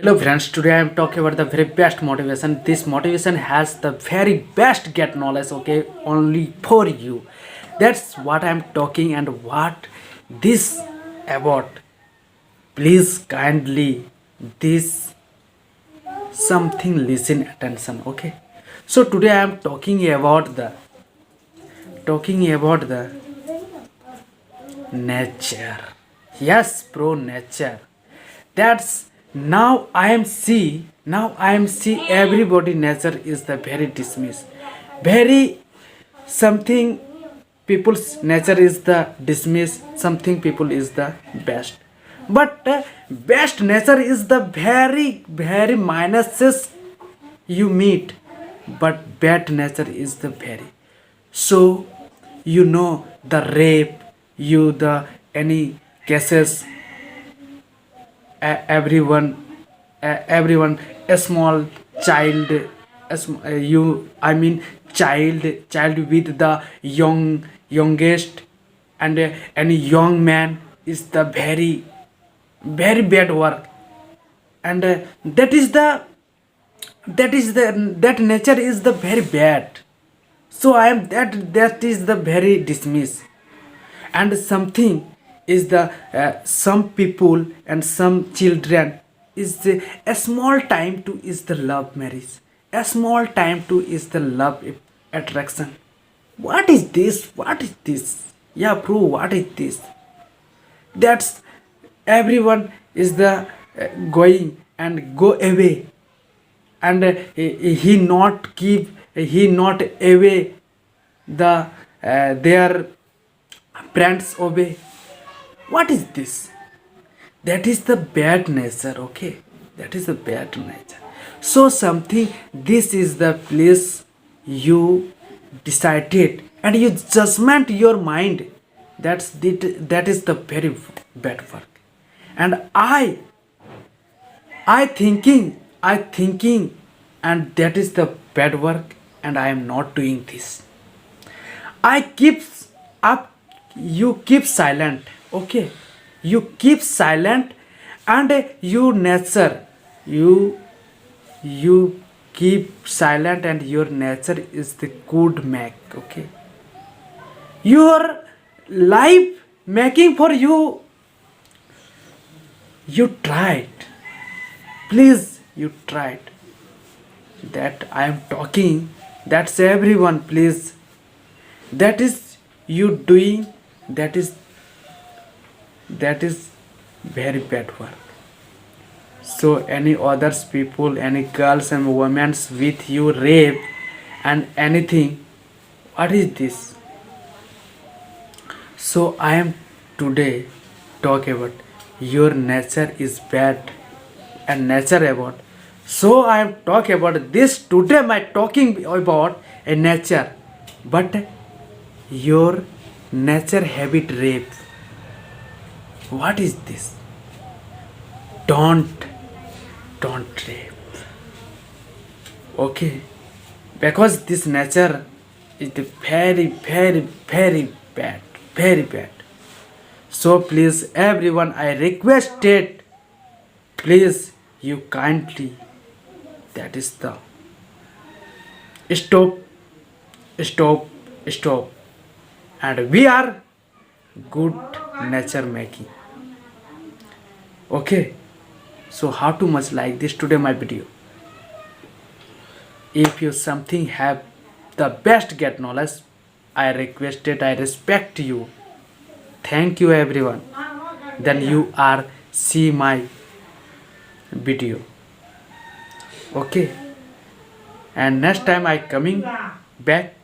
Hello friends, today I am talking about the very best motivation. This motivation has the very best get knowledge, okay, only for you. That's what I am talking and what this about. Please kindly this something listen attention, okay. So today I am talking about the nature. Yes, bro, nature. That's now I am see everybody nature is the very dismiss, very something people's nature is the dismiss, something people is the best, but best nature is the very minuses you meet, but bad nature is the very. So the rape, the any cases, everyone, a small child, child with the youngest, and any young man is the very bad work, and that nature is the very bad. So I am that is the very dismiss, and something is the some people and some children is a small time to is the love marriage, a small time to is the love attraction. What is this? Yeah, bro, what is this? That's everyone is the going and go away, and he not away the their friends obey. What is this? That is the bad nature, okay, that is the bad nature. So something, this is the place you decided and you judgment your mind. That is the very bad work. And I thinking, and that is the bad work, and I am not doing this. I keep up, you keep silent, okay, you keep silent, and you nature, you keep silent, and your nature is the good make, okay. Your life making for you, you tried, please, you tried. That I am talking, that's everyone, please, that is you doing, that is very bad work. So any others people, any girls and women with you rape and anything, what is this? So I am today talk about your nature is bad and nature about. So I am talking about this today. My talking about a nature, but your nature habit rape. What is this? Don't rape. Okay, because this nature is the very bad, very bad. So please, everyone, I requested, please, you kindly. That is the stop, stop, stop, and we are good nature making. Okay, so how too much like this today my video. If you something have the best get knowledge, I requested, I respect you. Thank you everyone. Then you are see my video. Okay, and next time I coming back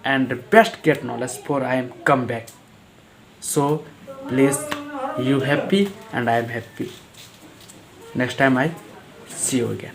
and best get knowledge for I am come back. So please, you happy and I am happy. Next time I see you again.